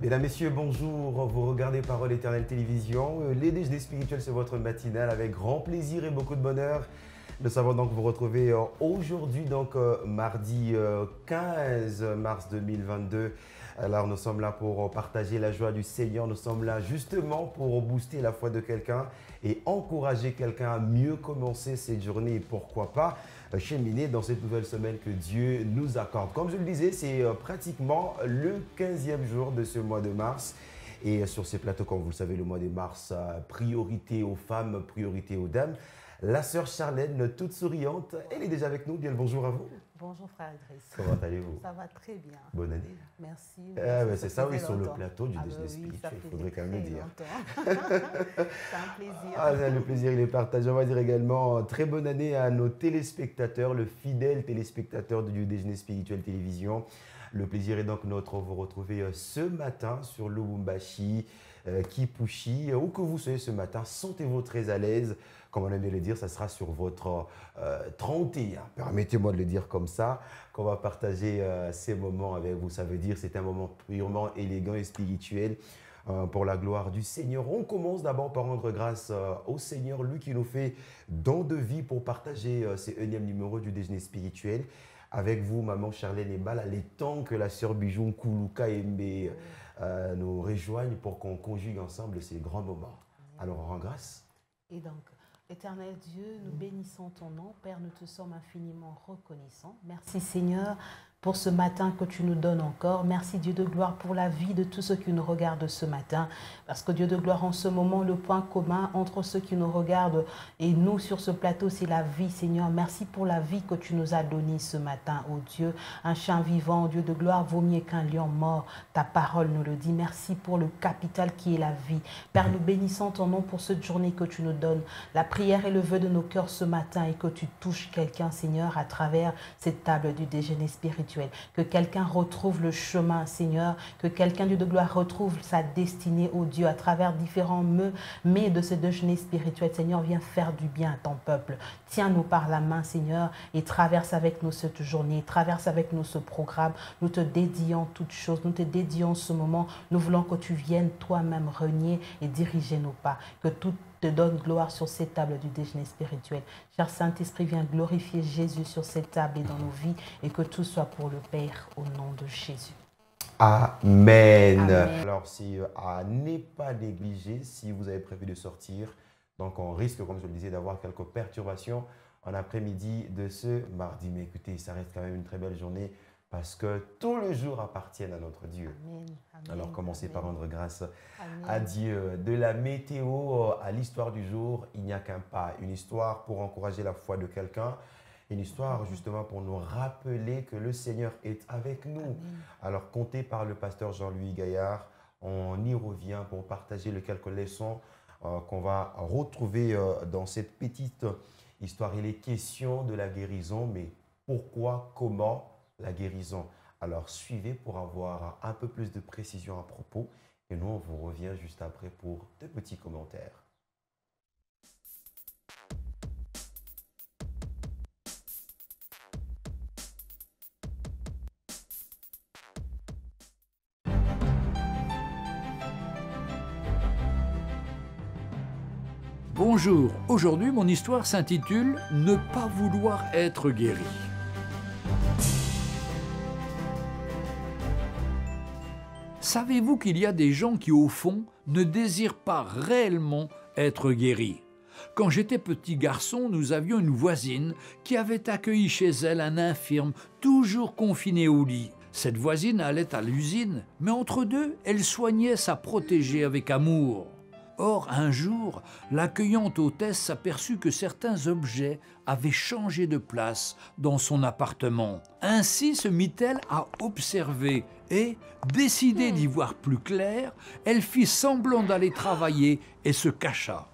Mesdames, Messieurs, bonjour. Vous regardez Parole Éternelle Télévision. Les déjeuners spirituels, c'est votre matinale avec grand plaisir et beaucoup de bonheur. Nous savons donc vous retrouver aujourd'hui, donc mardi 15 mars 2022. Alors nous sommes là pour partager la joie du Seigneur. Nous sommes là justement pour booster la foi de quelqu'un et encourager quelqu'un à mieux commencer cette journée et pourquoi pas cheminer dans cette nouvelle semaine que Dieu nous accorde. Comme je le disais, c'est pratiquement le 15e jour de ce mois de mars. Et sur ces plateaux, comme vous le savez, le mois de mars, priorité aux femmes, priorité aux dames. La sœur Charlène, toute souriante, elle est déjà avec nous. Bien le bonjour à vous. Bonjour frère Idriss. Comment allez-vous? Ça va très bien. Bonne année. Merci. C'est ça, oui, sur le plateau du déjeuner spirituel, il faudrait quand même le dire. C'est un plaisir. Le plaisir, il est partagé. On va dire également très bonne année à nos téléspectateurs, le fidèle téléspectateur du déjeuner spirituel télévision. Le plaisir est donc nôtre de vous retrouver ce matin sur Lubumbashi, Kipushi, où que vous soyez ce matin. Sentez-vous très à l'aise. Comme on aime bien le dire, ça sera sur votre 31. Permettez-moi de le dire comme ça, qu'on va partager ces moments avec vous. Ça veut dire que c'est un moment purement élégant et spirituel pour la gloire du Seigneur. On commence d'abord par rendre grâce au Seigneur, lui qui nous fait don de vie pour partager ces énièmes numéros du déjeuner spirituel. Avec vous, maman Charlène et Bala, les temps que la sœur Bijou Koulouka et Mbe nous rejoignent pour qu'on conjugue ensemble ces grands moments. Alors on rend grâce. Et donc, Éternel Dieu, nous bénissons ton nom. Père, nous te sommes infiniment reconnaissants. Merci Seigneur pour ce matin que tu nous donnes encore. Merci Dieu de gloire pour la vie de tous ceux qui nous regardent ce matin. Parce que Dieu de gloire, en ce moment, le point commun entre ceux qui nous regardent et nous sur ce plateau, c'est la vie Seigneur. Merci pour la vie que tu nous as donnée ce matin, oh Dieu. Un chien vivant, Dieu de gloire, vaut mieux qu'un lion mort. Ta parole nous le dit. Merci pour le capital qui est la vie. Père, nous bénissons ton nom pour cette journée que tu nous donnes. La prière est le vœu de nos cœurs ce matin et que tu touches quelqu'un, Seigneur, à travers cette table du déjeuner spirituel. Que quelqu'un retrouve le chemin, Seigneur. Que quelqu'un, Dieu de gloire, retrouve sa destinée, oh Dieu, à travers différents mais de ce déjeuner spirituel. Seigneur, viens faire du bien à ton peuple. Tiens-nous par la main, Seigneur, et traverse avec nous cette journée. Traverse avec nous ce programme. Nous te dédions toutes choses. Nous te dédions ce moment. Nous voulons que tu viennes toi-même renier et diriger nos pas. Que tout te donne gloire sur cette table du déjeuner spirituel. Cher Saint-Esprit, viens glorifier Jésus sur cette table et dans nos vies et que tout soit pour le Père au nom de Jésus. Amen. Amen. Alors, à ne pas négliger si vous avez prévu de sortir. Donc, on risque, comme je le disais, d'avoir quelques perturbations en après-midi de ce mardi. Mais écoutez, ça reste quand même une très belle journée parce que tous les jours appartiennent à notre Dieu. Amen. Amen. Alors, commencez par rendre grâce Amen. à Dieu. De la météo à l'histoire du jour, il n'y a qu'un pas. Une histoire pour encourager la foi de quelqu'un. Une histoire justement pour nous rappeler que le Seigneur est avec nous. Amen. Alors, compté par le pasteur Jean-Louis Gaillard, on y revient pour partager les quelques leçons qu'on va retrouver dans cette petite histoire. Il est question de la guérison, mais pourquoi, comment la guérison? Alors, suivez pour avoir un peu plus de précision à propos. Et nous, on vous revient juste après pour de petits commentaires. Bonjour, aujourd'hui mon histoire s'intitule « Ne pas vouloir être guéri ». Savez-vous qu'il y a des gens qui, au fond, ne désirent pas réellement être guéris? Quand j'étais petit garçon, nous avions une voisine qui avait accueilli chez elle un infirme toujours confiné au lit. Cette voisine allait à l'usine, mais entre deux, elle soignait sa protégée avec amour. Or, un jour, l'accueillante hôtesse s'aperçut que certains objets avaient changé de place dans son appartement. Ainsi se mit-elle à observer et, décidée d'y voir plus clair, elle fit semblant d'aller travailler et se cacha.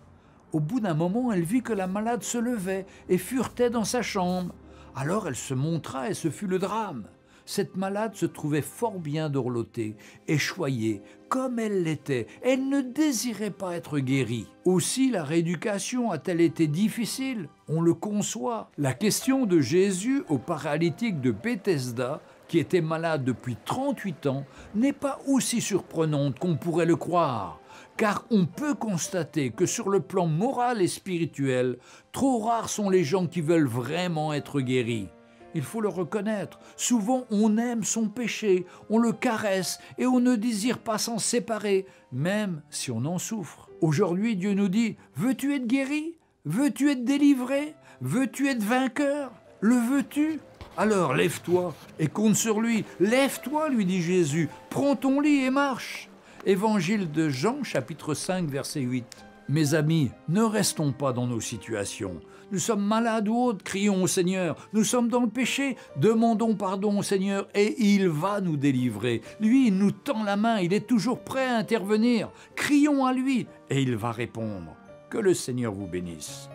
Au bout d'un moment, elle vit que la malade se levait et furetait dans sa chambre. Alors elle se montra et ce fut le drame. Cette malade se trouvait fort bien dorlotée et choyée, comme elle l'était. Elle ne désirait pas être guérie. Aussi la rééducation a-t-elle été difficile? On le conçoit. La question de Jésus au paralytique de Bethesda qui était malade depuis 38 ans, n'est pas aussi surprenante qu'on pourrait le croire, car on peut constater que sur le plan moral et spirituel, trop rares sont les gens qui veulent vraiment être guéris. Il faut le reconnaître, souvent on aime son péché, on le caresse et on ne désire pas s'en séparer, même si on en souffre. Aujourd'hui, Dieu nous dit, veux-tu être guéri? Veux-tu être délivré? Veux-tu être vainqueur? Le veux-tu? Alors lève-toi et compte sur lui. Lève-toi, lui dit Jésus, prends ton lit et marche. Évangile de Jean, chapitre 5, verset 8. Mes amis, ne restons pas dans nos situations. Nous sommes malades ou autres, crions au Seigneur. Nous sommes dans le péché, demandons pardon au Seigneur et il va nous délivrer. Lui, il nous tend la main, il est toujours prêt à intervenir. Crions à lui et il va répondre. Que le Seigneur vous bénisse.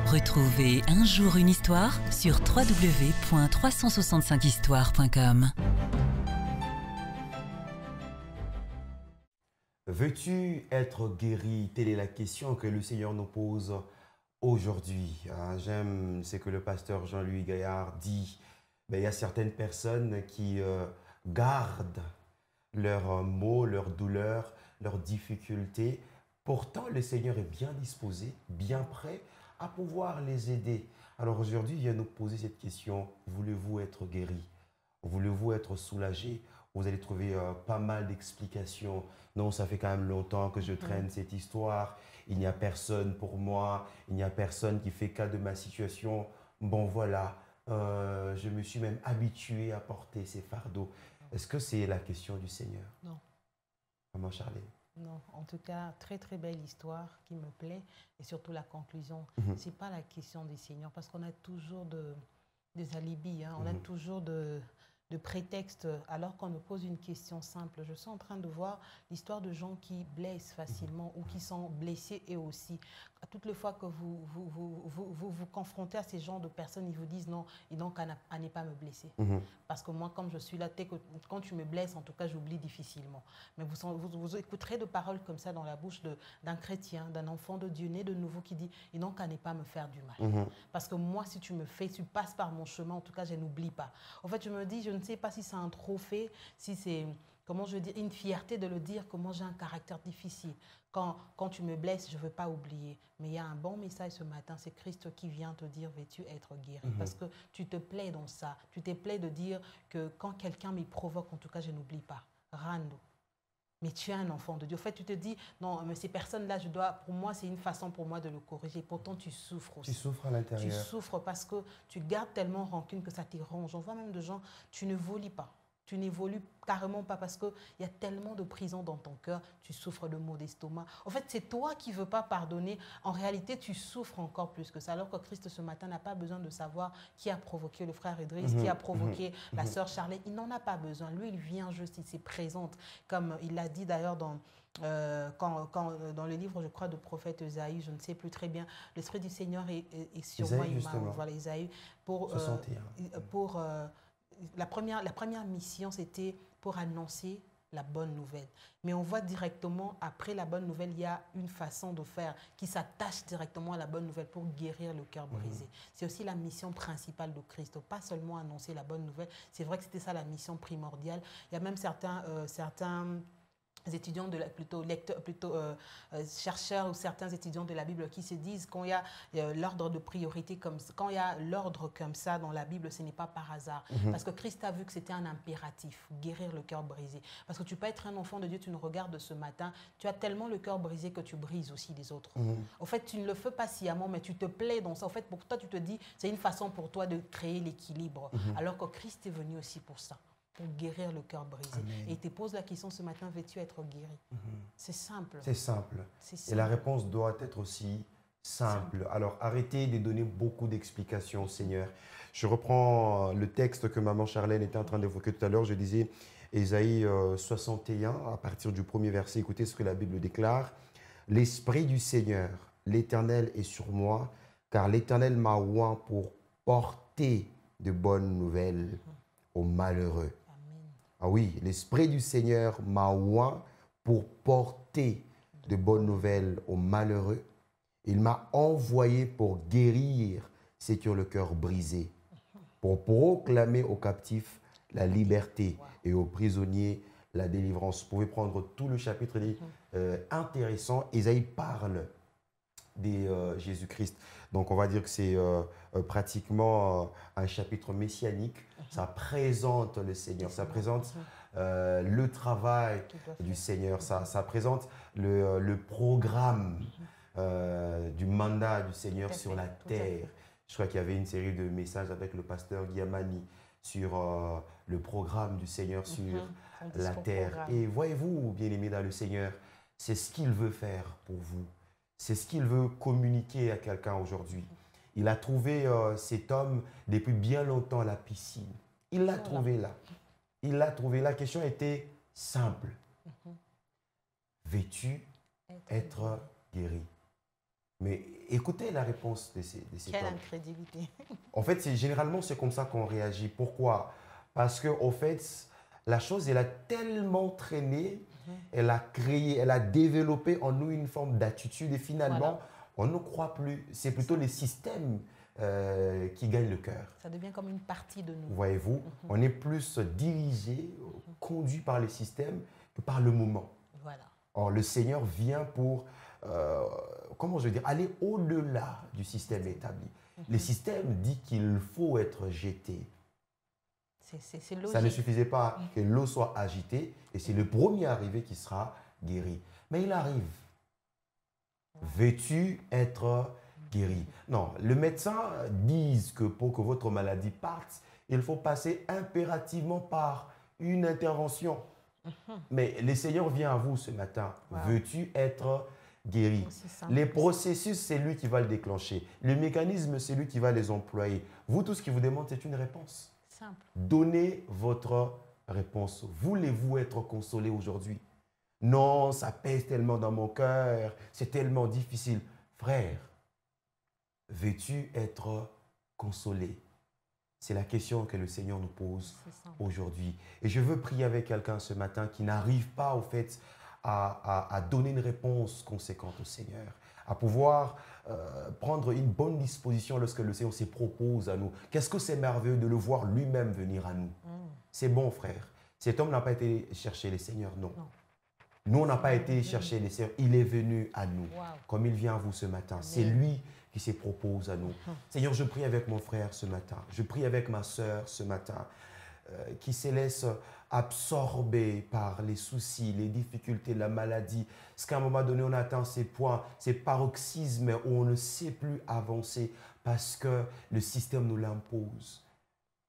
Retrouvez Un jour une histoire sur www.365histoire.com. Veux-tu être guéri? Telle est la question que le Seigneur nous pose aujourd'hui. J'aime ce que le pasteur Jean-Louis Gaillard dit. Il y a certaines personnes qui gardent leurs maux, leurs douleurs, leurs difficultés. Pourtant, le Seigneur est bien disposé, bien prêt à pouvoir les aider. Alors aujourd'hui, il vient nous poser cette question. Voulez-vous être guéri? Voulez-vous être soulagé? Vous allez trouver pas mal d'explications. Non, ça fait quand même longtemps que je traîne cette histoire. Il n'y a personne pour moi. Il n'y a personne qui fait cas de ma situation. Bon, voilà. Je me suis même habitué à porter ces fardeaux. Est-ce que c'est la question du Seigneur? Non. Maman Charlène? Non, en tout cas, très très belle histoire qui me plaît et surtout la conclusion. Ce n'est pas la question du Seigneur parce qu'on a toujours des alibis, hein, on a toujours de prétextes alors qu'on nous pose une question simple. Je suis en train de voir l'histoire de gens qui blessent facilement ou qui sont blessés eux aussi. À toutes les fois que vous confrontez à ces genres de personnes, ils vous disent non, et donc à ne pas me blesser. Parce que moi, comme je suis là, quand tu me blesses, en tout cas, j'oublie difficilement. Mais vous écouterez de paroles comme ça dans la bouche d'un chrétien, d'un enfant de Dieu né de nouveau qui dit et donc à ne pas me faire du mal. Parce que moi, si tu me fais, tu passes par mon chemin, en tout cas, je n'oublie pas. En fait, je me dis, je ne sais pas si c'est un trophée, si c'est, comment je dis, une fierté de le dire, comment j'ai un caractère difficile. Quand tu me blesses, je ne veux pas oublier. Mais il y a un bon message ce matin, c'est Christ qui vient te dire, veux-tu être guéri? Parce que tu te plais dans ça. Tu te plais de dire que quand quelqu'un me provoque, en tout cas, je n'oublie pas. Rando. Mais tu es un enfant de Dieu. En fait, tu te dis, non, mais ces personnes-là, pour moi, c'est une façon pour moi de le corriger. Pourtant, tu souffres aussi. Tu souffres à l'intérieur. Tu souffres parce que tu gardes tellement rancune que ça t'éronge. On voit même de gens, tu ne volis pas. Tu n'évolues carrément pas parce qu'il y a tellement de prison dans ton cœur, tu souffres de maux d'estomac. En fait, c'est toi qui ne veux pas pardonner. En réalité, tu souffres encore plus que ça. Alors que Christ, ce matin, n'a pas besoin de savoir qui a provoqué le frère Idriss, qui a provoqué la sœur Charlène. Il n'en a pas besoin. Lui, il vient juste, il se présente. Comme il l'a dit d'ailleurs dans le livre, je crois, de prophète Esaïe, je ne sais plus très bien, l'Esprit du Seigneur est sur moi. Voilà, Esaïe, la première mission, c'était pour annoncer la bonne nouvelle. Mais on voit directement, après la bonne nouvelle, il y a une façon de faire qui s'attache directement à la bonne nouvelle pour guérir le cœur brisé. C'est aussi la mission principale de Christ, pas seulement annoncer la bonne nouvelle. C'est vrai que c'était ça la mission primordiale. Il y a même certains étudiants chercheurs ou certains étudiants de la Bible qui se disent quand il y a l'ordre de priorité quand il y a l'ordre comme ça dans la Bible, ce n'est pas par hasard. Parce que Christ a vu que c'était un impératif, guérir le cœur brisé. Parce que tu peux être un enfant de Dieu, tu nous regardes ce matin, tu as tellement le cœur brisé que tu brises aussi les autres. En fait, tu ne le fais pas sciemment, mais tu te plais dans ça. En fait, pour toi, tu te dis, c'est une façon pour toi de créer l'équilibre. Alors que Christ est venu aussi pour ça. Pour guérir le cœur brisé. Amen. Et il te pose la question ce matin, veux-tu être guéri? C'est simple. C'est simple. Et la réponse doit être aussi simple. Alors, arrêtez de donner beaucoup d'explications au Seigneur. Je reprends le texte que maman Charlène était en train d'évoquer tout à l'heure. Je disais, Ésaïe 61, à partir du premier verset, écoutez ce que la Bible déclare. « L'Esprit du Seigneur, l'Éternel est sur moi, car l'Éternel m'a oint pour porter de bonnes nouvelles aux malheureux. » Ah oui, l'Esprit du Seigneur m'a oint pour porter apporter de bonnes nouvelles aux malheureux. Il m'a envoyé pour guérir ceux qui ont le cœur brisé, pour proclamer aux captifs la liberté et aux prisonniers la délivrance. Vous pouvez prendre tout le chapitre, il est intéressant. Isaïe parle de Jésus-Christ. Donc on va dire que c'est pratiquement un chapitre messianique. Ça présente le Seigneur, ça présente le travail du Seigneur, ça présente le programme du mandat du Seigneur sur la terre. Je crois qu'il y avait une série de messages avec le pasteur Guillamani sur le programme du Seigneur sur la terre. Et voyez-vous, bien-aimés dans le Seigneur, c'est ce qu'il veut faire pour vous. C'est ce qu'il veut communiquer à quelqu'un aujourd'hui. Il a trouvé cet homme depuis bien longtemps à la piscine. Il l'a trouvé là. Il l'a trouvé. La question était simple. Veux-tu être guéri? Mais écoutez la réponse de cet homme. Quelle incrédulité. En fait, généralement, c'est comme ça qu'on réagit. Pourquoi? Parce qu'en fait, la chose, elle a tellement traîné, elle a créé, elle a développé en nous une forme d'attitude et finalement, on ne croit plus. C'est plutôt les systèmes qui gagnent le cœur. Ça devient comme une partie de nous. Voyez-vous, on est plus dirigé, conduit par les systèmes que par le moment. Voilà. Or, le Seigneur vient pour, comment je veux dire, aller au-delà du système établi. Le système dit qu'il faut être jeté. C'est logique. Ça ne suffisait pas que l'eau soit agitée et c'est le premier arrivé qui sera guéri. Mais il arrive. Veux-tu être guéri? Non, le médecin dit que pour que votre maladie parte, il faut passer impérativement par une intervention. Mais le Seigneur vient à vous ce matin. Veux-tu être guéri? Les processus, c'est lui qui va le déclencher. Le mécanisme, c'est lui qui va les employer. Vous, tout ce qu'il vous demande, c'est une réponse. Simple. Donnez votre réponse. Voulez-vous être consolé aujourd'hui? Non, ça pèse tellement dans mon cœur, c'est tellement difficile. Frère, veux-tu être consolé? C'est la question que le Seigneur nous pose aujourd'hui. Et je veux prier avec quelqu'un ce matin qui n'arrive pas au fait à donner une réponse conséquente au Seigneur, à pouvoir prendre une bonne disposition lorsque le Seigneur se propose à nous. Qu'est-ce que c'est merveilleux de le voir lui-même venir à nous. C'est bon, frère. Cet homme n'a pas été chercher les Seigneurs, non. Nous, on n'a pas été chercher les Seigneurs. Il est venu à nous, comme il vient à vous ce matin. C'est lui qui se propose à nous. Seigneur, je prie avec mon frère ce matin. Je prie avec ma sœur ce matin, qui se laisse absorber par les soucis, les difficultés, la maladie. Parce qu'à un moment donné, on atteint ces points, ces paroxysmes où on ne sait plus avancer parce que le système nous l'impose.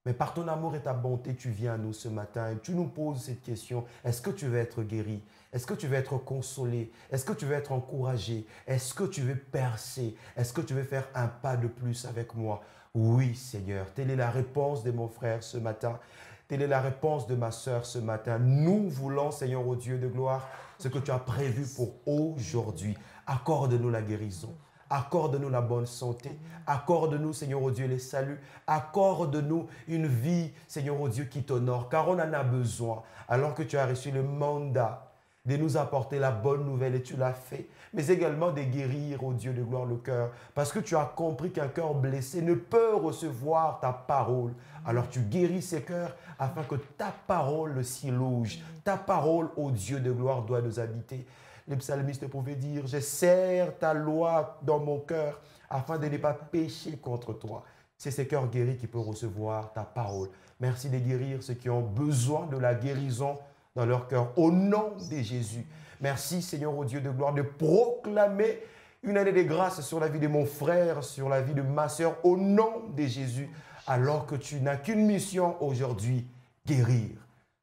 Mais par ton amour et ta bonté, tu viens à nous ce matin et tu nous poses cette question. Est-ce que tu veux être guéri? Est-ce que tu veux être consolé? Est-ce que tu veux être encouragé? Est-ce que tu veux percer? Est-ce que tu veux faire un pas de plus avec moi? Oui, Seigneur. Telle est la réponse de mon frère ce matin. Telle est la réponse de ma sœur ce matin. Nous voulons, Seigneur, au Dieu de gloire, ce que tu as prévu pour aujourd'hui. Accorde-nous la guérison. Accorde-nous la bonne santé. Accorde-nous, Seigneur, au Dieu, les saluts. Accorde-nous une vie, Seigneur, au Dieu, qui t'honore, car on en a besoin. Alors que tu as reçu le mandat de nous apporter la bonne nouvelle et tu l'as fait, mais également de guérir, au Dieu de gloire, le cœur. Parce que tu as compris qu'un cœur blessé ne peut recevoir ta parole. Alors tu guéris ces cœurs afin que ta parole s'y loge. Ta parole, au Dieu de gloire, doit nous habiter. Le psalmiste pouvait dire, je serre ta loi dans mon cœur afin de ne pas pécher contre toi. C'est ces cœurs guéris qui peuvent recevoir ta parole. Merci de guérir ceux qui ont besoin de la guérison dans leur cœur. Au nom de Jésus. Merci Seigneur, au Dieu de gloire, de proclamer une année de grâce sur la vie de mon frère, sur la vie de ma sœur, au nom de Jésus. Alors que tu n'as qu'une mission aujourd'hui, guérir.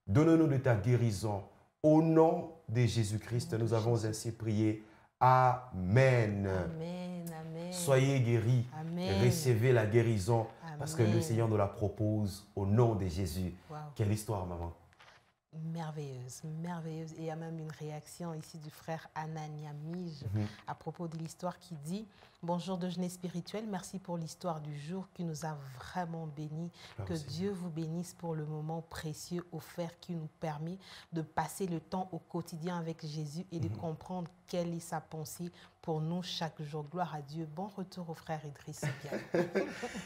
Donne-nous de ta guérison. Au nom de Jésus-Christ, nous avons ainsi prié. Amen. Amen, amen. Soyez guéris. Amen. Recevez la guérison Amen. parce que le Seigneur nous la propose au nom de Jésus. Wow. Quelle histoire, maman. merveilleuse, merveilleuse. Et il y a même une réaction ici du frère Anania Mige à propos de l'histoire qui dit « Bonjour de jeunesse spirituelle, merci pour l'histoire du jour qui nous a vraiment bénis. Que Dieu vous bénisse pour le moment précieux offert qui nous permet de passer le temps au quotidien avec Jésus et de comprendre quelle est sa pensée pour nous chaque jour. Gloire à Dieu. Bon retour au frère Idriss.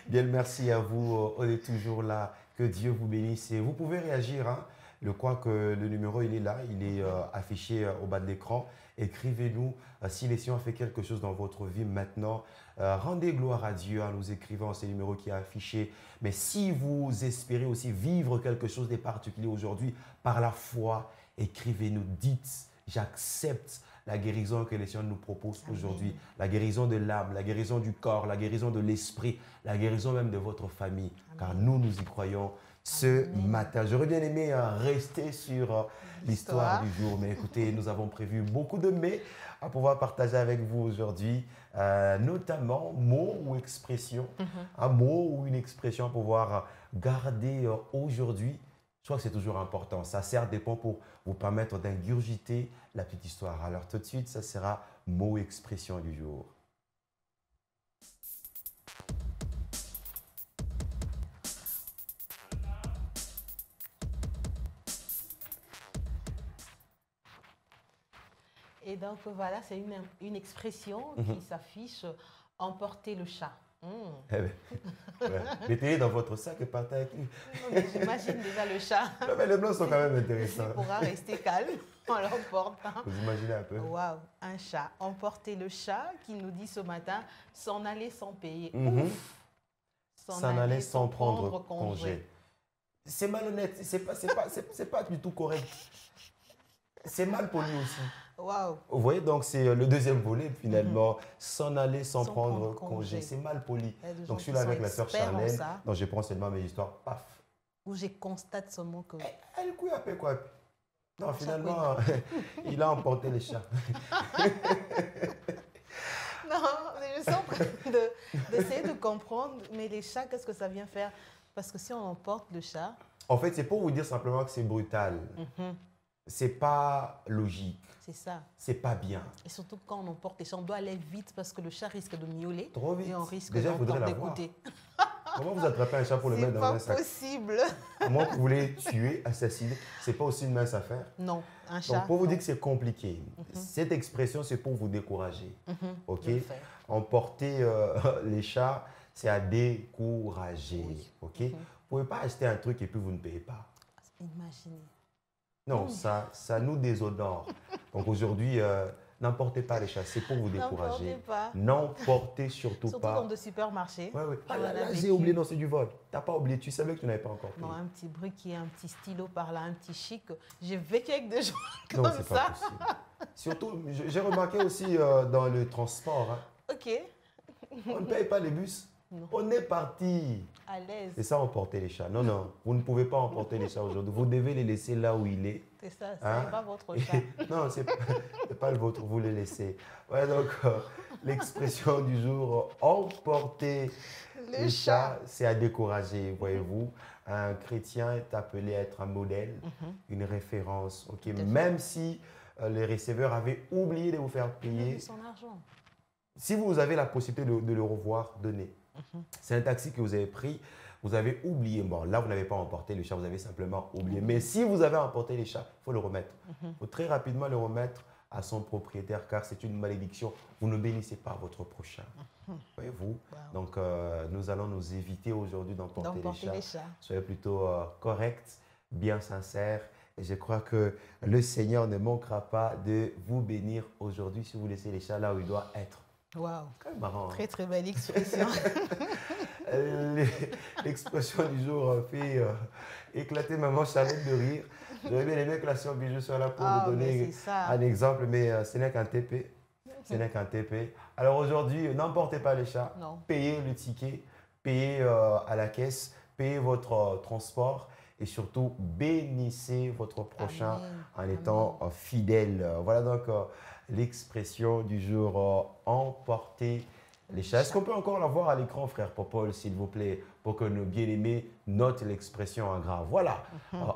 Bien, merci à vous. On est toujours là. Que Dieu vous bénisse. Et vous pouvez réagir, hein. Je crois que le numéro, il est là, il est affiché au bas de l'écran. Écrivez-nous si les Seigneur a fait quelque chose dans votre vie maintenant. Rendez gloire à Dieu en nous écrivant ce numéro qui est affiché. Mais si vous espérez aussi vivre quelque chose de particulier aujourd'hui par la foi, écrivez-nous, dites, j'accepte la guérison que les Seigneur nous propose aujourd'hui. La guérison de l'âme, la guérison du corps, la guérison de l'esprit, la guérison même de votre famille. Amen. Car nous y croyons ce matin. J'aurais bien aimé rester sur l'histoire du jour, mais écoutez, nous avons prévu beaucoup de mais à pouvoir partager avec vous aujourd'hui, notamment mots ou expressions, un mot ou une expression à pouvoir garder aujourd'hui. Je crois que c'est toujours important. Ça sert des points pour vous permettre d'ingurgiter la petite histoire. Alors tout de suite, ça sera mot expression du jour. Et donc voilà, c'est une expression qui s'affiche « emporter le chat ». Eh bien, ouais. Mettez-les dans votre sac et partez avec lui. J'imagine déjà le chat. Non, mais les blancs sont quand même intéressants. Il pourra rester calme en l'emportant. Vous imaginez un peu. Waouh, un chat. Emporter le chat qui nous dit ce matin s'en aller sans payer. S'en aller sans prendre congé. C'est malhonnête, c'est pas du tout correct. C'est mal poli aussi. Wow. Vous voyez, donc c'est le deuxième volet finalement, s'en aller sans prendre congé. C'est mal poli. Donc je suis là avec la sœur Charlène, donc je prends seulement mes histoires, paf. Où je constate seulement que... Elle couille quoi. Non, finalement, il a emporté les chats. Non, je suis en train d'essayer de comprendre, mais les chats, qu'est-ce que ça vient faire? Parce que si on emporte le chat... En fait, c'est pour vous dire simplement que c'est brutal. C'est pas logique. C'est ça. C'est pas bien. Et surtout quand on emporte les chats, on doit aller vite parce que le chat risque de miauler. Trop vite. Et on risque d'écouter. Comment vous attrapez un chat pour le mettre dans un sac? C'est pas possible. À moins que vous voulez tuer, assassiner, c'est pas aussi une mince affaire. Non, un chat. Donc pour vous dire que c'est compliqué, cette expression c'est pour vous décourager. Ok. Emporter les chats, c'est à décourager. Oui. Ok. Vous pouvez pas acheter un truc et puis vous ne payez pas. Imaginez. Non, ça nous désodore. Donc aujourd'hui, n'emportez pas les chats, c'est pour vous décourager. N'emportez surtout pas. Surtout dans de supermarchés. Oui. Là, j'ai oublié, non, c'est du vol. Tu n'as pas oublié, tu savais que tu n'avais pas encore payé. Non, un petit briquet, un petit stylo par là, un petit chic. J'ai vécu avec des gens comme non, c'est ça. Pas possible. Surtout, j'ai remarqué aussi dans le transport. Hein, ok. On ne paye pas les bus. Non. On est parti. À l'aise. C'est ça, emporter les chats. Non, vous ne pouvez pas emporter les chats aujourd'hui. Vous devez les laisser là où il est. C'est ça, c'est pas votre chat. Non, c'est pas le vôtre, vous le laissez. Ouais, donc, l'expression du jour, emporter le chat, c'est à décourager, voyez-vous. Un chrétien est appelé à être un modèle, une référence. Okay? Même si les receveurs avaient oublié de vous faire payer. Son argent. Si vous avez la possibilité de le revoir, donnez. C'est un taxi que vous avez pris, vous avez oublié. Bon, là, vous n'avez pas emporté le chat, vous avez simplement oublié. Mais si vous avez emporté les chats, il faut le remettre. Il faut très rapidement le remettre à son propriétaire, car c'est une malédiction. Vous ne bénissez pas votre prochain. Voyez-vous? Donc, nous allons nous éviter aujourd'hui d'emporter les chats. Soyez plutôt corrects, bien sincères. Et je crois que le Seigneur ne manquera pas de vous bénir aujourd'hui si vous laissez les chats là où ils doivent être. Waouh, marrant. Très, très belle expression. L'expression du jour fait éclater maman Charlotte de rire. J'aurais bien aimé que la sœur Bijou soit là pour vous donner un exemple, mais ce n'est qu'un TP. Ce n'est qu'un TP. Alors aujourd'hui, n'emportez pas les chats. Non. Payez le ticket, payez à la caisse, payez votre transport et surtout bénissez votre prochain en étant fidèle. Voilà donc l'expression du jour, emporter Les chats. Est-ce qu'on peut encore la voir à l'écran, frère Popol, s'il vous plaît, pour que nos bien-aimés notent l'expression en gras. Voilà.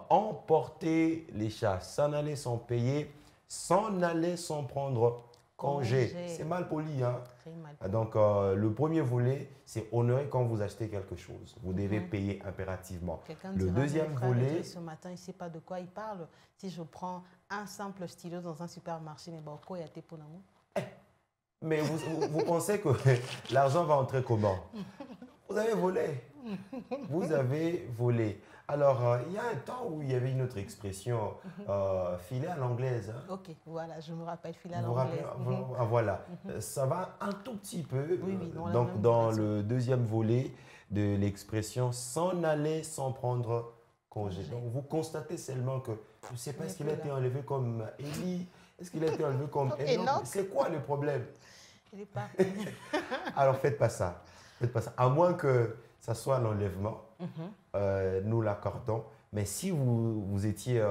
Emporter les chats, s'en aller sans payer, s'en aller sans prendre congé. C'est mal poli, hein? Très mal poli. Donc, le premier volet, c'est honorer quand vous achetez quelque chose. Vous devez payer impérativement. Le deuxième volet... Ce matin, il ne sait pas de quoi il parle. Si je prends un simple stylo dans un supermarché, mais bon, quoi, il y a tes pour l'amour? Mais vous pensez que l'argent va entrer comment? Vous avez volé. Vous avez volé. Alors, il y a un temps où il y avait une autre expression, filer à l'anglaise. Hein. Ok, voilà, je me rappelle, filer à Vous l'anglaise. voilà, ça va un tout petit peu. Oui, non, donc, dans le deuxième volet de l'expression, s'en aller sans prendre congé. Donc, vous constatez seulement que, je ne sais pas, est-ce qu'il a été enlevé comme Élie? Est-ce qu'il a été enlevé comme Enoch? C'est quoi le problème? Il est parti. Alors, faites pas ça. Faites pas ça. À moins que ça soit l'enlèvement, nous l'accordons. Mais si vous étiez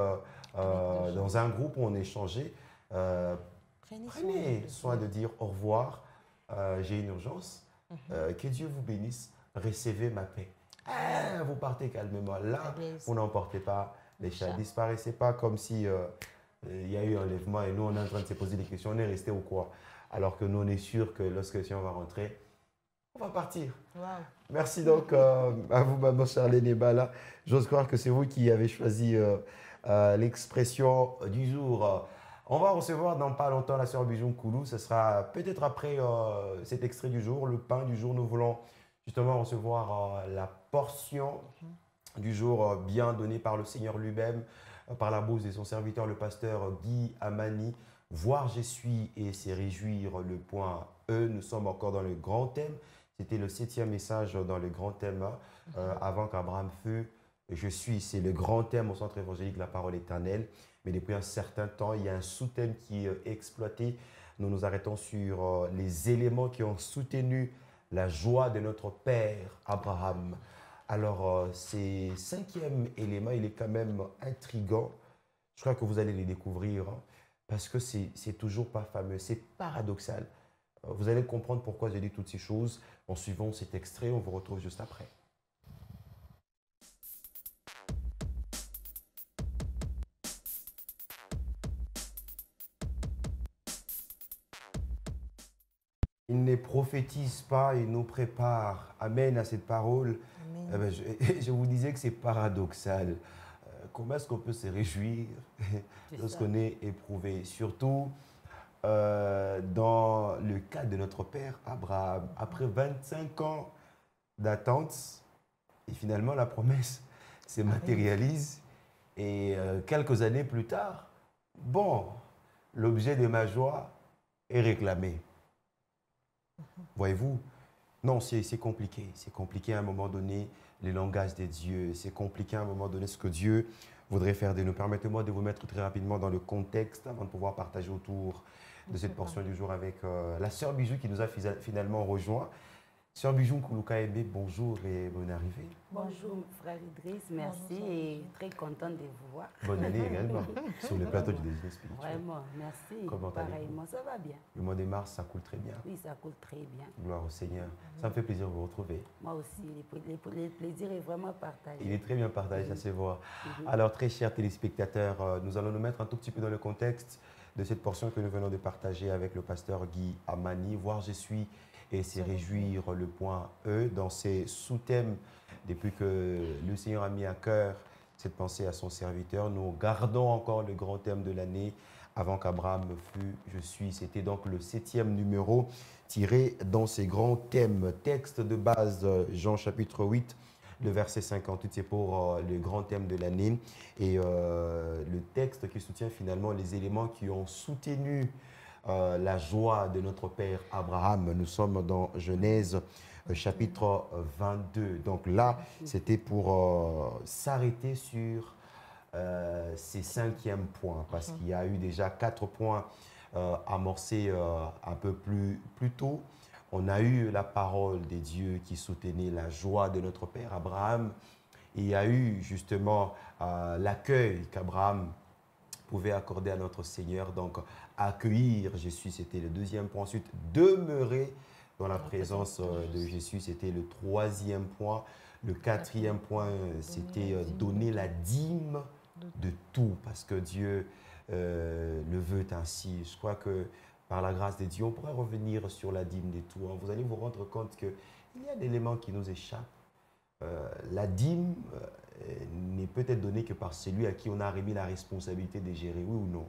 dans un groupe où on échangeait, prenez soin de dire au revoir, j'ai une urgence, que Dieu vous bénisse, recevez ma paix. Vous partez calmement. Là, vous n'emportez pas les chats. Disparaissez pas comme si il y a eu enlèvement et nous, on est en train de se poser des questions. On est resté ou quoi? Alors que nous, on est sûr que lorsque si on va rentrer, on va partir. Wow. Merci donc à vous, maman Charlène Ebala. J'ose croire que c'est vous qui avez choisi l'expression du jour. On va recevoir dans pas longtemps la sœur Bijou Koulou. Ce sera peut-être après cet extrait du jour, le pain du jour. Nous voulons justement recevoir la portion du jour bien donnée par le Seigneur lui-même, par la bouche de son serviteur, le pasteur Guy Amani. Voir, je suis et c'est réjouir le point E. Nous sommes encore dans le grand thème. C'était le 7e message dans le grand thème avant qu'Abraham fût. Je suis, c'est le grand thème au centre évangélique, la parole éternelle. Mais depuis un certain temps, il y a un sous-thème qui est exploité. Nous nous arrêtons sur les éléments qui ont soutenu la joie de notre père Abraham. Alors, ces 5e éléments, il est quand même intriguant. Je crois que vous allez les découvrir. Hein. Parce que c'est toujours pas fameux, c'est paradoxal. Vous allez comprendre pourquoi j'ai dit toutes ces choses en suivant cet extrait. On vous retrouve juste après. Il ne prophétise pas, il nous prépare. Amen à cette parole. Eh bien, je vous disais que c'est paradoxal. Comment est-ce qu'on peut se réjouir lorsqu'on est éprouvé? Surtout dans le cas de notre père Abraham. Après 25 ans d'attente, et finalement la promesse se matérialise. Et quelques années plus tard, bon, l'objet de ma joie est réclamé. Voyez-vous? Non, c'est compliqué. C'est compliqué à un moment donné, les langages des dieux. C'est compliqué à un moment donné ce que Dieu voudrait faire de nous. Permettez-moi de vous mettre très rapidement dans le contexte avant de pouvoir partager autour de cette portion du jour avec la sœur Bijou qui nous a finalement rejoint. Sœur Bijou Koulouka Aimé, bonjour et bonne arrivée. Bonjour frère Idriss, merci et très contente de vous voir. Bonne année également sur le plateau du déjeuner spirituel. Vraiment, merci. Comment pareillement, ça va bien. Le mois de mars, ça coule très bien. Oui, ça coule très bien. Gloire au Seigneur. Ça me fait plaisir de vous retrouver. Moi aussi, le plaisir est vraiment partagé. Il est très bien partagé, ça se voit. Alors, très chers téléspectateurs, nous allons nous mettre un tout petit peu dans le contexte de cette portion que nous venons de partager avec le pasteur Guy Amani. Voir, je suis et c'est réjouir le point E dans ces sous-thèmes. Depuis que le Seigneur a mis à cœur cette pensée à son serviteur, nous gardons encore le grand thème de l'année avant qu'Abraham fût, je suis. C'était donc le 7e numéro tiré dans ces grands thèmes. Texte de base, Jean chapitre 8, le verset 58, c'est pour le grand thème de l'année. Et le texte qui soutient finalement les éléments qui ont soutenu la joie de notre père Abraham. Nous sommes dans Genèse chapitre 22. Donc là, c'était pour s'arrêter sur ces 5e points, parce qu'il y a eu déjà 4 points amorcés un peu plus tôt. On a eu la parole des dieux qui soutenait la joie de notre père Abraham. Il y a eu justement l'accueil qu'Abraham pouvait accorder à notre Seigneur. Donc, accueillir Jésus, c'était le 2e point. Ensuite, demeurer dans la présence de Jésus. C'était le 3e point. Le 4e point, c'était donner la dîme de tout, parce que Dieu le veut ainsi. Je crois que par la grâce de Dieu, on pourrait revenir sur la dîme de tout. Vous allez vous rendre compte qu'il y a des éléments qui nous échappent. La dîme n'est peut-être donnée que par celui à qui on a remis la responsabilité de gérer, oui ou non.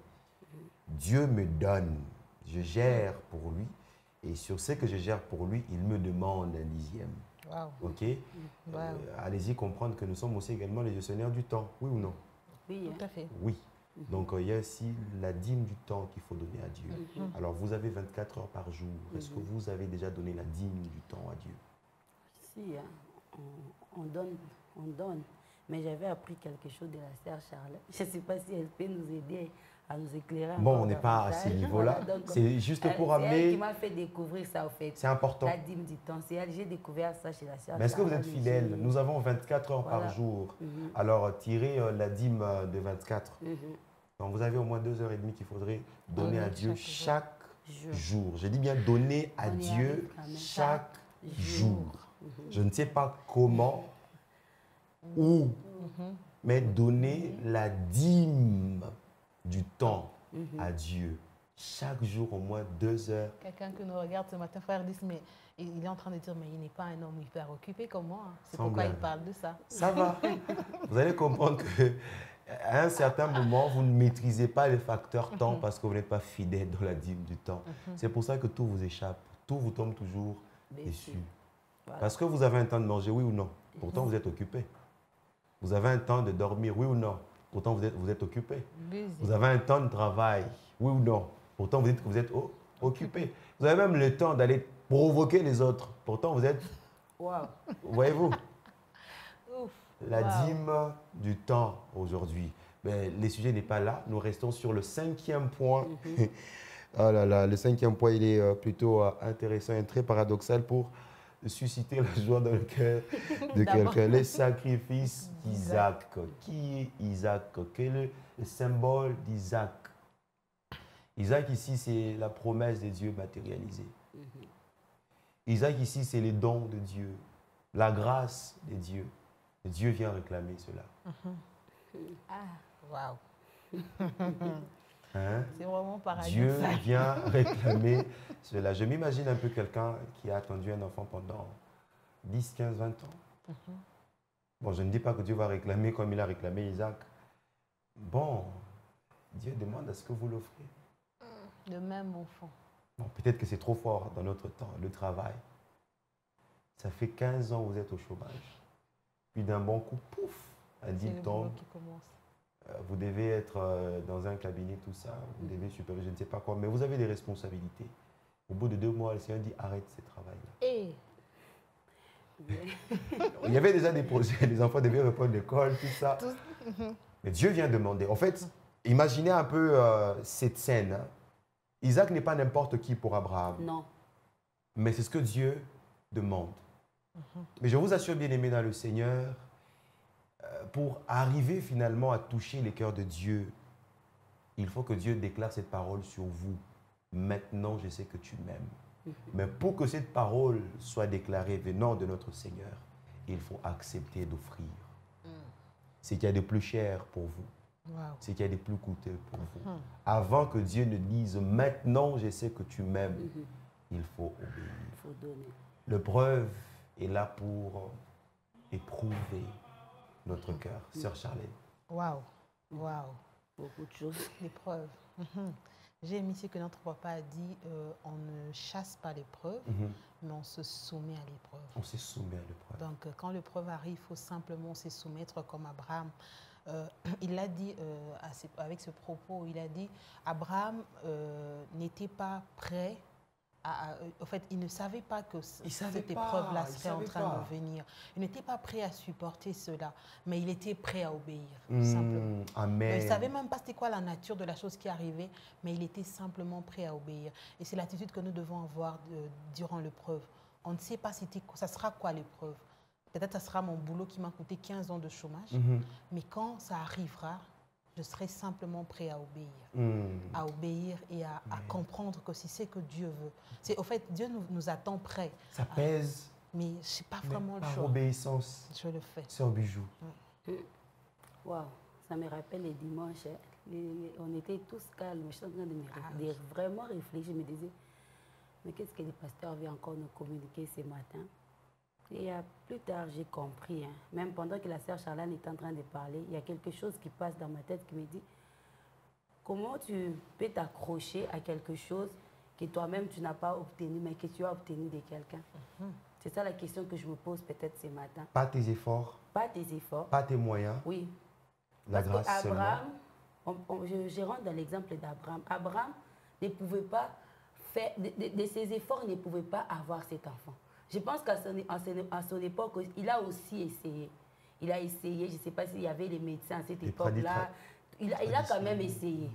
Dieu me donne, je gère pour lui, et sur ce que je gère pour lui, il me demande un 10e. Wow. Ok. Allez-y comprendre que nous sommes aussi également les gestionnaires du temps, oui ou non? Oui, Tout à fait. Oui. Donc il y a aussi la dîme du temps qu'il faut donner à Dieu. Alors vous avez 24 heures par jour. Est-ce que vous avez déjà donné la dîme du temps à Dieu? Si, hein, on donne. Mais j'avais appris quelque chose de la sœur Charlotte. Je ne sais pas si elle peut nous aider à nous éclairer. Bon, on n'est pas à ce niveau-là. C'est juste pour amener. C'est elle qui m'a fait découvrir ça, en fait. C'est important. La dîme du temps. C'est elle, j'ai découvert ça chez la sœur. Mais est-ce que vous êtes fidèle? Nous avons 24 heures par Voilà. jour. Alors, tirez la dîme de 24. Donc, vous avez au moins 2h30 qu'il faudrait donner à Dieu chaque jour. Je dis bien donner à Dieu chaque jour. Je ne sais pas comment, où, mais donner la dîme du temps à Dieu. Chaque jour, au moins 2 heures. Quelqu'un qui nous regarde ce matin, frère, dit, mais il est en train de dire, mais il n'est pas un homme hyper occupé comme moi. C'est pourquoi il parle de ça. Ça va. Vous allez comprendre qu'à un certain moment, vous ne maîtrisez pas les facteurs temps parce que vous n'êtes pas fidèle dans la dîme du temps. C'est pour ça que tout vous échappe. Tout vous tombe toujours dessus. Voilà. Parce que vous avez un temps de manger, oui ou non? Pourtant, vous êtes occupé. Vous avez un temps de dormir, oui ou non? Pourtant, vous êtes occupé. Vous avez un temps de travail, oui ou non? Pourtant, vous dites que vous êtes occupé. Vous avez même le temps d'aller provoquer les autres. Pourtant, vous êtes... Wow. Voyez-vous? La dîme du temps aujourd'hui. Mais le sujet n'est pas là. Nous restons sur le 5e point. Oh là là, le 5e point, il est plutôt intéressant et très paradoxal pour susciter la joie dans le cœur de quelqu'un. Les sacrifices d'Isaac. Qui est Isaac? Quel est le symbole d'Isaac? Isaac ici, c'est la promesse de Dieu matérialisée. Isaac ici, c'est les dons de Dieu, la grâce de Dieu. Dieu vient réclamer cela. Waouh. Hein? C'est vraiment paradoxal. Dieu vient réclamer cela. Je m'imagine un peu quelqu'un qui a attendu un enfant pendant 10, 15, 20 ans. Bon, je ne dis pas que Dieu va réclamer comme il a réclamé Isaac. Bon, Dieu demande à ce que vous l'offrez. Le même enfant. Bon, peut-être que c'est trop fort dans notre temps, le travail. Ça fait 15 ans que vous êtes au chômage. Puis d'un bon coup, pouf, un deal tombe. Qui commence. Vous devez être dans un cabinet, tout ça. Vous devez superviser, je ne sais pas quoi. Mais vous avez des responsabilités. Au bout de 2 mois, le Seigneur dit arrête ce travail-là. Et il y avait déjà des projets, les enfants devaient reprendre l'école, tout ça. Mais Dieu vient demander. En fait, imaginez un peu cette scène. Hein. Isaac n'est pas n'importe qui pour Abraham. Non. Mais c'est ce que Dieu demande. Mais je vous assure, bien-aimés dans le Seigneur, pour arriver finalement à toucher les cœurs de Dieu, il faut que Dieu déclare cette parole sur vous. Maintenant, je sais que tu m'aimes. Mais pour que cette parole soit déclarée venant de notre Seigneur, il faut accepter d'offrir. C'est qu'il y a de plus cher pour vous. C'est qu'il y a de plus coûteux pour vous. Avant que Dieu ne dise « Maintenant, je sais que tu m'aimes », il faut obéir. Il faut donner. L'épreuve est là pour éprouver notre cœur. Sœur Charlène. Waouh, waouh. Beaucoup de choses. L'épreuve. J'ai aimé ce que notre papa a dit, on ne chasse pas l'épreuve, mais on se soumet à l'épreuve. On se soumet à l'épreuve. Donc, quand l'épreuve arrive, il faut simplement se soumettre comme Abraham. Il l'a dit avec ce propos, il a dit, Abraham n'était pas prêt. En fait, il ne savait pas que cette épreuve-là serait en train de venir. Il n'était pas prêt à supporter cela, mais il était prêt à obéir, simplement. Amen. Il ne savait même pas c'était quoi la nature de la chose qui arrivait, mais il était simplement prêt à obéir. Et c'est l'attitude que nous devons avoir durant l'épreuve. On ne sait pas ça sera quoi l'épreuve. Peut-être que ça sera mon boulot qui m'a coûté 15 ans de chômage, mais quand ça arrivera, je serai simplement prêt à obéir. À obéir et à comprendre que si c'est que Dieu veut. Au fait, Dieu nous attend prêts. Ça pèse. Mais je n'ai pas vraiment le par choix. obéissance. Je le fais. Sœur Bijou. Waouh, ça me rappelle les dimanches. On était tous calmes. Je suis en train de vraiment réfléchir. Je me disais, mais qu'est-ce que le pasteur vient encore nous communiquer ce matin? Et plus tard, j'ai compris. Même pendant que la sœur Charlène est en train de parler, il y a quelque chose qui passe dans ma tête qui me dit, comment tu peux t'accrocher à quelque chose que toi-même tu n'as pas obtenu, mais que tu as obtenu de quelqu'un? C'est ça la question que je me pose peut-être ce matin. Pas tes efforts. Pas tes efforts. Pas tes moyens. Oui. La Parce grâce qu'Abraham, je rentre dans l'exemple d'Abraham. Abraham ne pouvait pas faire, de ses efforts, ne pouvait pas avoir cet enfant. Je pense qu'à son époque, il a aussi essayé. Il a essayé, je ne sais pas s'il y avait les médecins à cette époque-là. Il a quand même essayé.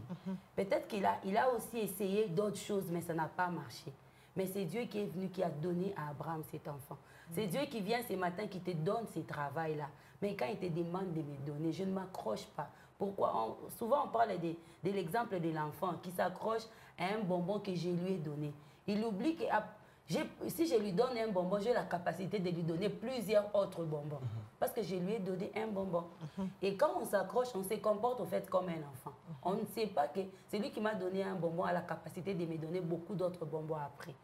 Peut-être qu'il a aussi essayé d'autres choses, mais ça n'a pas marché. Mais c'est Dieu qui est venu, qui a donné à Abraham cet enfant. C'est Dieu qui vient ce matin, qui te donne ce travail-là. Mais quand il te demande de me donner, je ne m'accroche pas. Pourquoi? Souvent, on parle de l'exemple de l'enfant qui s'accroche à un bonbon que je lui ai donné. Il oublie que si je lui donne un bonbon, j'ai la capacité de lui donner plusieurs autres bonbons. Parce que je lui ai donné un bonbon. Et quand on s'accroche, on se comporte au fait comme un enfant. On ne sait pas que celui qui m'a donné un bonbon a la capacité de me donner beaucoup d'autres bonbons après.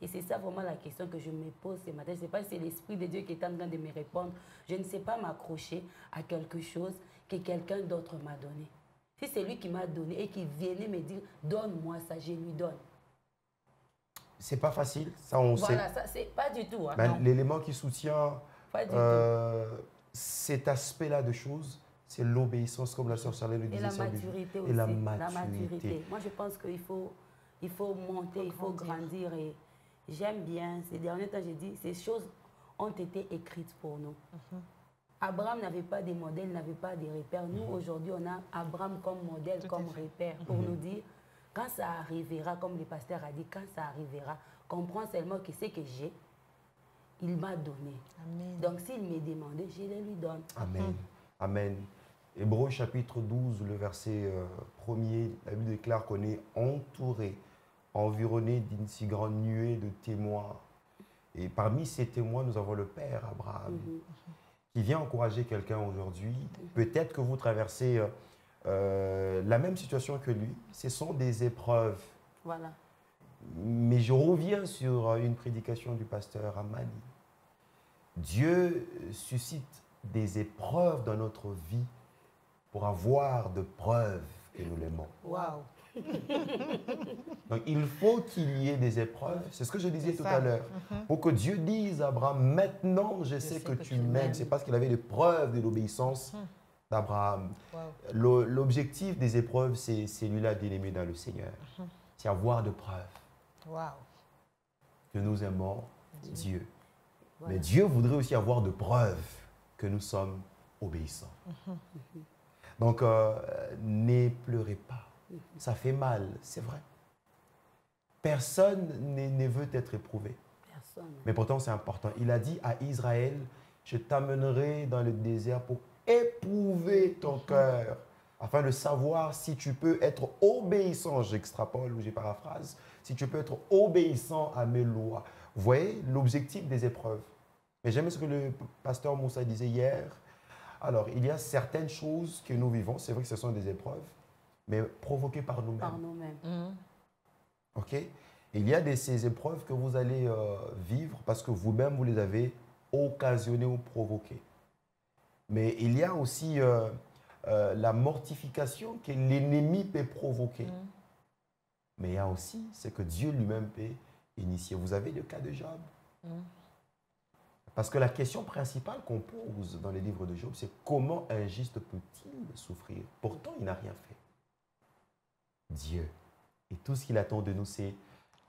Et c'est ça vraiment la question que je me pose ce matin. Je ne sais pas si c'est l'Esprit de Dieu qui est en train de me répondre. Je ne sais pas m'accrocher à quelque chose que quelqu'un d'autre m'a donné. Si c'est lui qui m'a donné et qui venait me dire « donne-moi ça », je lui donne. C'est pas facile, ça on sait. Voilà, ça c'est pas du tout. Hein, Ben, l'élément qui soutient cet cet aspect-là de choses, c'est l'obéissance, comme la sœur Charlène le disait. Et la maturité aussi. Et la maturité. Moi, je pense qu'il faut monter, il faut grandir. Et j'aime bien, ces derniers temps, j'ai dit, ces choses ont été écrites pour nous. Abraham n'avait pas de modèle, n'avait pas de repères. Nous, aujourd'hui, on a Abraham comme modèle, comme repère, pour nous dire, quand ça arrivera, comme le pasteur a dit, quand ça arrivera, comprends seulement que ce que j'ai, il m'a donné. Amen. Donc, s'il me demandait, je le lui donne. Amen. Amen. Hébreux chapitre 12, le verset 1er, la Bible déclare qu'on est entouré, environné d'une si grande nuée de témoins. Et parmi ces témoins, nous avons le Père Abraham, qui vient encourager quelqu'un aujourd'hui. Peut-être que vous traversez la même situation que lui. Ce sont des épreuves. Voilà. Mais je reviens sur une prédication du pasteur Amani. Dieu suscite des épreuves dans notre vie pour avoir de preuves que nous l'aimons. Waouh! Donc il faut qu'il y ait des épreuves, c'est ce que je disais tout à l'heure, pour que Dieu dise à Abraham, maintenant je sais que tu m'aimes. C'est parce qu'il avait les preuves de l'obéissance d'Abraham. L'objectif des épreuves, c'est celui-là bien-aimé dans le Seigneur. C'est avoir de preuves que nous aimons Dieu. Mais Dieu voudrait aussi avoir de preuves que nous sommes obéissants. Donc, ne pleurez pas. Ça fait mal, c'est vrai. Personne ne veut être éprouvé. Personne. Mais pourtant, c'est important. Il a dit à Israël, je t'amènerai dans le désert pour éprouver ton cœur, afin de savoir si tu peux être obéissant, j'extrapole ou j'ai paraphrase, si tu peux être obéissant à mes lois. Vous voyez l'objectif des épreuves. Mais j'aime ce que le pasteur Moussa disait hier. Alors, il y a certaines choses que nous vivons, c'est vrai que ce sont des épreuves, mais provoquées par nous-mêmes. Par nous-mêmes. OK? Et il y a ces épreuves que vous allez vivre parce que vous-même, vous les avez occasionnées ou provoquées. Mais il y a aussi la mortification que l'ennemi peut provoquer. Mais il y a aussi ce que Dieu lui-même peut initier. Vous avez le cas de Job. Parce que la question principale qu'on pose dans les livres de Job, c'est comment un juste peut-il souffrir? Pourtant, il n'a rien fait. Dieu. Et tout ce qu'il attend de nous, c'est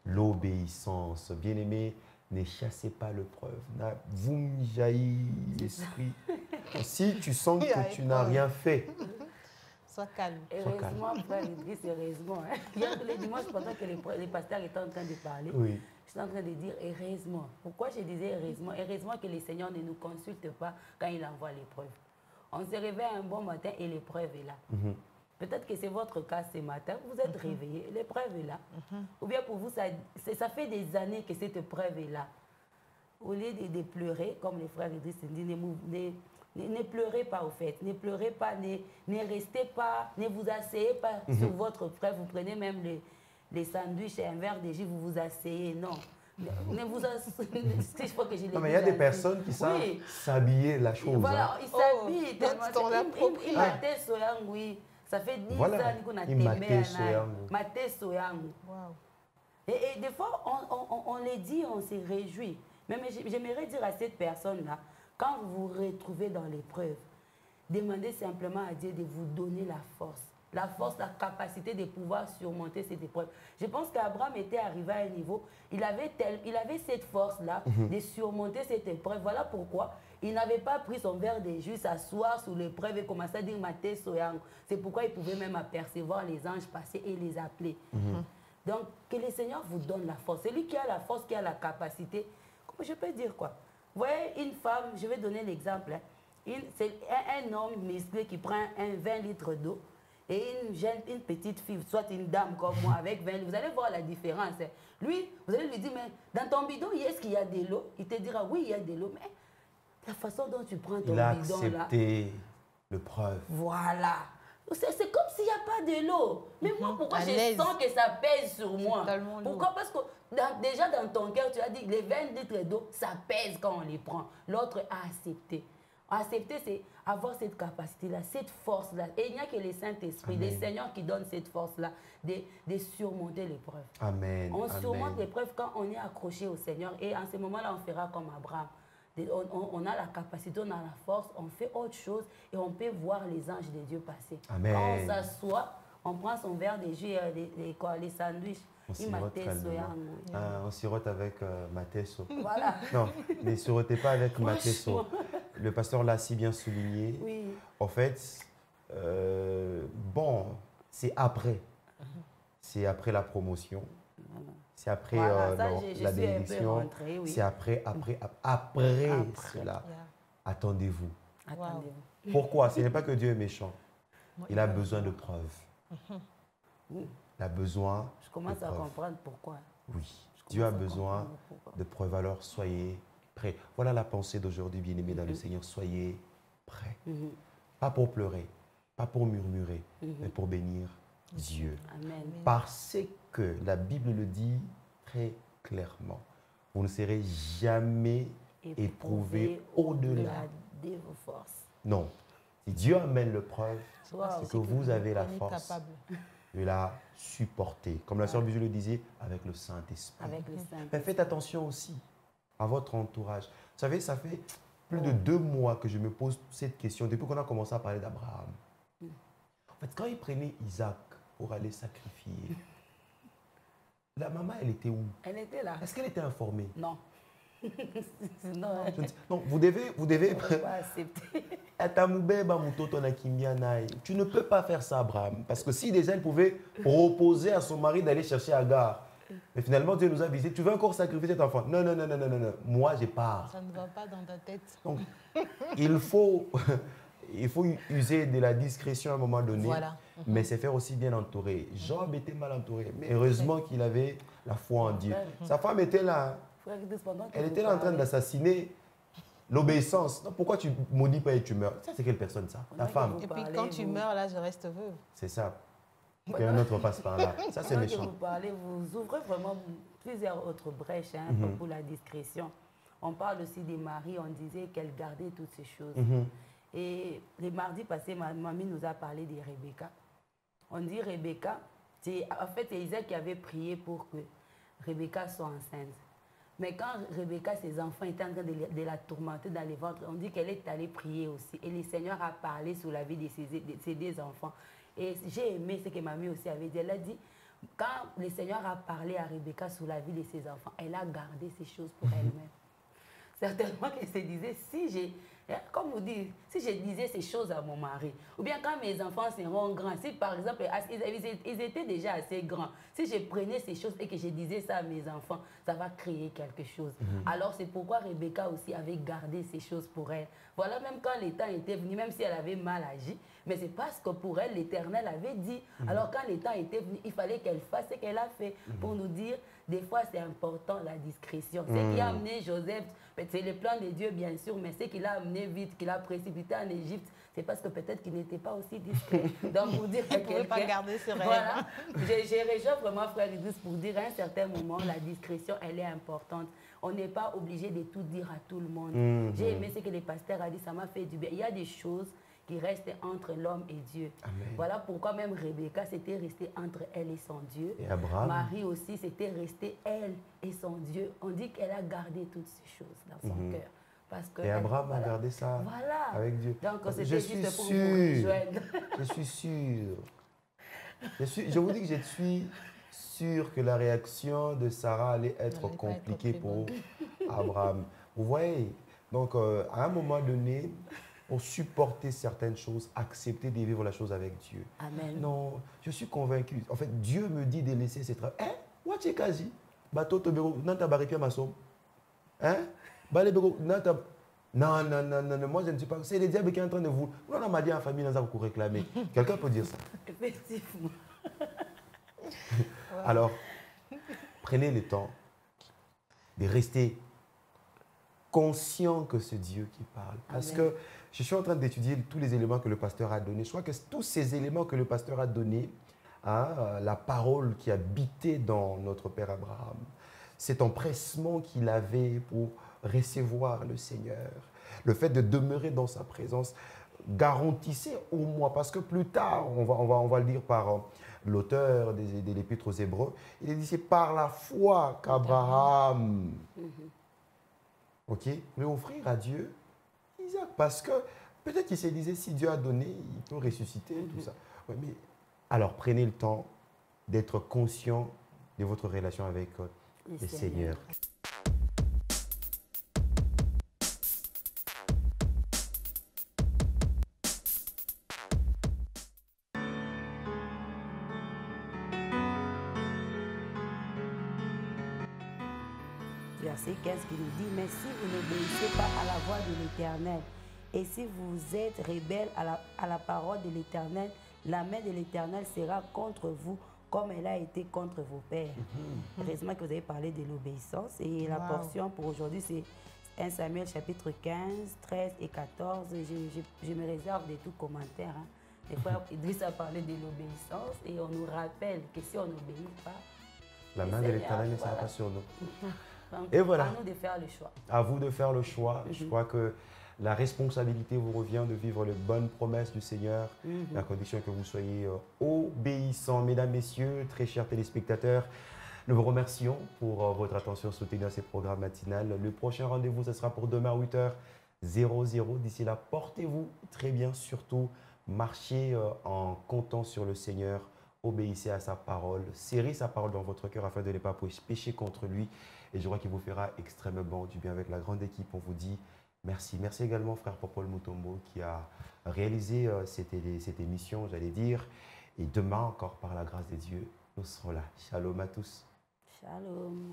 l'obéissance. Bien-aimé, ne chassez pas l'épreuve. Vous jaillit l'esprit. Si tu sens que tu n'as rien fait, sois calme. Heureusement, frère Idriss, heureusement. Le dimanche, pendant que les pasteurs étaient en train de parler, je suis en train de dire heureusement. Pourquoi je disais heureusement? Heureusement que le Seigneur ne nous consulte pas quand il envoie l'épreuve. On se réveille un bon matin et l'épreuve est là. Peut-être que c'est votre cas ce matin, vous êtes réveillé, l'épreuve est là. Ou bien pour vous, ça fait des années que cette épreuve est là. Au lieu de pleurer, comme les frères Idriss disent, ne pleurez pas au fait, ne pleurez pas, ne restez pas, ne vous asseyez pas sur votre frère, vous prenez même les sandwichs et un verre de jus, vous vous asseyez, non. Ne vous asseyez, je crois que je l'ai dit. Non, mais il y a des personnes qui savent s'habiller la chose. Voilà, ils s'habillent. Il maté soyangu, oui. Ça fait 10 ans qu'on a témé maté soyangu. Et des fois, on les dit, on se réjouit. Mais j'aimerais dire à cette personne-là, quand vous vous retrouvez dans l'épreuve, demandez simplement à Dieu de vous donner la force, la capacité de pouvoir surmonter cette épreuve. Je pense qu'Abraham était arrivé à un niveau, il avait cette force-là de surmonter cette épreuve. Voilà pourquoi il n'avait pas pris son verre de jus, s'asseoir sous l'épreuve et commencer à dire Maté Soyang. C'est pourquoi il pouvait même apercevoir les anges passer et les appeler. Donc, que le Seigneur vous donne la force. C'est lui qui a la force, qui a la capacité. Comment je peux dire quoi? Vous voyez, une femme, je vais donner l'exemple. C'est un homme musclé qui prend 20 litres d'eau et une petite fille, soit une dame comme moi, avec 20 litres. Vous allez voir la différence. Lui, vous allez lui dire, mais dans ton bidon, est-ce qu'il y a de l'eau? Il te dira, oui, il y a de l'eau. Mais la façon dont tu prends ton bidon là... Il a accepté l'épreuve. Voilà. C'est comme s'il n'y a pas de l'eau. Mais moi, pourquoi je sens que ça pèse sur moi? Pourquoi? Parce que déjà dans ton cœur, tu as dit que les 20 litres d'eau, ça pèse quand on les prend. L'autre a accepté. Accepter, c'est avoir cette capacité-là, cette force-là. Et il n'y a que le Saint-Esprit, le Seigneur qui donne cette force-là de surmonter l'épreuve. Amen. On surmonte l'épreuve quand on est accroché au Seigneur. Et en ce moment-là, on fera comme Abraham. On a la capacité, on a la force, on fait autre chose et on peut voir les anges de Dieu passer. Amen. Quand on s'assoit, on prend son verre de jus, les sandwichs. On sirote avec Matesso. Voilà. Non, ne sirotez pas avec Matesso. Le pasteur l'a si bien souligné. Oui. En fait, bon, c'est après. C'est après la promotion. C'est après la bénédiction. C'est après cela. Attendez-vous. Pourquoi? Ce n'est pas que Dieu est méchant. Il a besoin de preuves. Il a besoin. Je commence à comprendre pourquoi. Oui. Dieu a besoin de preuves. Alors soyez prêts. Voilà la pensée d'aujourd'hui, bien-aimés dans le Seigneur. Soyez prêts. Pas pour pleurer, pas pour murmurer, mais pour bénir Dieu. Amen. Parce que la Bible le dit très clairement. Vous ne serez jamais éprouvé au-delà de vos forces. Non. Si Dieu amène l'épreuve, c'est que vous avez la force de la supporter. Comme la sœur Bijou le disait, avec le Saint-Esprit. Mais faites attention aussi à votre entourage. Vous savez, ça fait plus de 2 mois que je me pose cette question, depuis qu'on a commencé à parler d'Abraham. En fait, quand il prenait Isaac pour aller sacrifier, la maman, elle était où? Elle était là. Est-ce qu'elle était informée? Non. Non, vous devez pas accepter. Tu ne peux pas faire ça, Abraham. Parce que si déjà elle pouvait proposer à son mari d'aller chercher Agar, mais finalement Dieu nous a visité, tu veux encore sacrifier cet enfant? Non, non, non, non, non, non, non. Moi, je pars. Ça ne va pas dans ta tête. Donc, il faut user de la discrétion à un moment donné, mais c'est faire aussi bien entouré. Job était mal entouré, mais heureusement qu'il avait la foi en Dieu. Sa femme était là. Elle était là en train d'assassiner l'obéissance. Pourquoi tu maudis pas et tu meurs? Ça, c'est quelle personne, ça? Ta femme. Et puis quand tu meurs, là, je reste veuve. C'est ça. Et un autre passe par là. Ça, c'est méchant. Vous parlez, vous ouvrez vraiment plusieurs autres brèches pour la discrétion. On parle aussi des maris, on disait qu'elle gardait toutes ces choses. Et le mardi passé, ma mamie nous a parlé de Rebecca. On dit Rebecca, en fait, c'est Isaac qui avait prié pour que Rebecca soit enceinte. Mais quand Rebecca, ses enfants étaient en train de la tourmenter dans les ventres, on dit qu'elle est allée prier aussi. Et le Seigneur a parlé sur la vie de ses 2 enfants. Et j'ai aimé ce que mamie aussi avait dit. Elle a dit, quand le Seigneur a parlé à Rebecca sur la vie de ses enfants, elle a gardé ces choses pour elle-même. Certainement qu'elle se disait, si Comme vous dites, si je disais ces choses à mon mari, ou bien quand mes enfants seront grands, si par exemple, ils étaient déjà assez grands, si je prenais ces choses et que je disais ça à mes enfants, ça va créer quelque chose. Alors c'est pourquoi Rebecca aussi avait gardé ces choses pour elle. Voilà, même quand les temps étaient venus, même si elle avait mal agi, mais c'est parce que pour elle, l'Éternel avait dit. Alors quand les temps étaient venus, il fallait qu'elle fasse ce qu'elle a fait pour nous dire, des fois c'est important la discrétion. Ce qui a amené Joseph, c'est le plan de Dieu bien sûr, mais ce qui l'a amené vite, qui l'a précipité en Égypte, c'est parce que peut-être qu'il n'était pas aussi discret. Donc pour dire à quelqu'un, pas garder ce rêve. Voilà, j'ai rejoint vraiment Frère Idriss pour dire à un certain moment, la discrétion, elle est importante. On n'est pas obligé de tout dire à tout le monde. J'ai aimé ce que le pasteur a dit, ça m'a fait du bien. Il y a des choses qui restent entre l'homme et Dieu. Amen. Voilà pourquoi même Rebecca, c'était resté entre elle et son Dieu. Et Abraham. Marie aussi, c'était resté elle et son Dieu. On dit qu'elle a gardé toutes ces choses dans son cœur. Parce que Et Abraham a gardé ça avec Dieu. Donc c'était je juste suis pour vous sûr, rejoindre. je suis sûr. Je vous dis que je suis sûr que la réaction de Sarah allait être compliquée pour Abraham. Vous voyez, donc à un moment donné, pour supporter certaines choses, accepter de vivre la chose avec Dieu. Amen. Non, je suis convaincu. En fait, Dieu me dit de laisser ses travaux. Hein? What est quasi? Bateau to bureau, nanta baripia maso. Hein? Balé bureau, nanta. Non, non, non, non, moi je ne suis pas. C'est le diable qui est en train de vous. On m'a dit en famille, dans vous réclamer. Quelqu'un peut dire ça? Effectivement. Alors, prenez le temps de rester conscient que c'est Dieu qui parle. Parce Amen. que je suis en train d'étudier tous les éléments que le pasteur a donnés. Je crois que tous ces éléments que le pasteur a donnés, la parole qui habitait dans notre Père Abraham, cet empressement qu'il avait pour recevoir le Seigneur, le fait de demeurer dans sa présence, garantissait au moins, parce que plus tard, on va le dire par l'auteur de l'Épître aux Hébreux, il dit c'est par la foi qu'Abraham voulait offrir à Dieu Isaac, parce que peut-être qu'il se disait si Dieu a donné, il peut ressusciter, tout ça. Ouais, mais alors prenez le temps d'être conscient de votre relation avec le Seigneur. Verset 15 qui nous dit, mais si vous n'obéissez pas à la voix de l'Éternel, et si vous êtes rebelles à la parole de l'Éternel, la main de l'Éternel sera contre vous, comme elle a été contre vos pères. Heureusement que vous avez parlé de l'obéissance. Et la portion pour aujourd'hui, c'est 1 Samuel chapitre 15, 13 et 14. Je me réserve de tout commentaire. Des fois, Idriss a parlé de l'obéissance et on nous rappelle que si on n'obéit pas, la main de l'Éternel ne sera pas sur nous. Donc, et voilà. À nous de faire le choix. À vous de faire le choix. Je crois que la responsabilité vous revient de vivre les bonnes promesses du Seigneur, à condition que vous soyez obéissants. Mesdames, Messieurs, très chers téléspectateurs, nous vous remercions pour votre attention soutenue à ces programmes matinales. Le prochain rendez-vous, ce sera pour demain à 8h00. D'ici là, portez-vous très bien, surtout marchez en comptant sur le Seigneur, obéissez à sa parole, serrez sa parole dans votre cœur afin de ne pas pécher contre lui. Et je crois qu'il vous fera extrêmement du bien avec la grande équipe. On vous dit merci. Merci également, frère Popol Mutombo, qui a réalisé cette émission, j'allais dire. Et demain, encore par la grâce de Dieu, nous serons là. Shalom à tous. Shalom.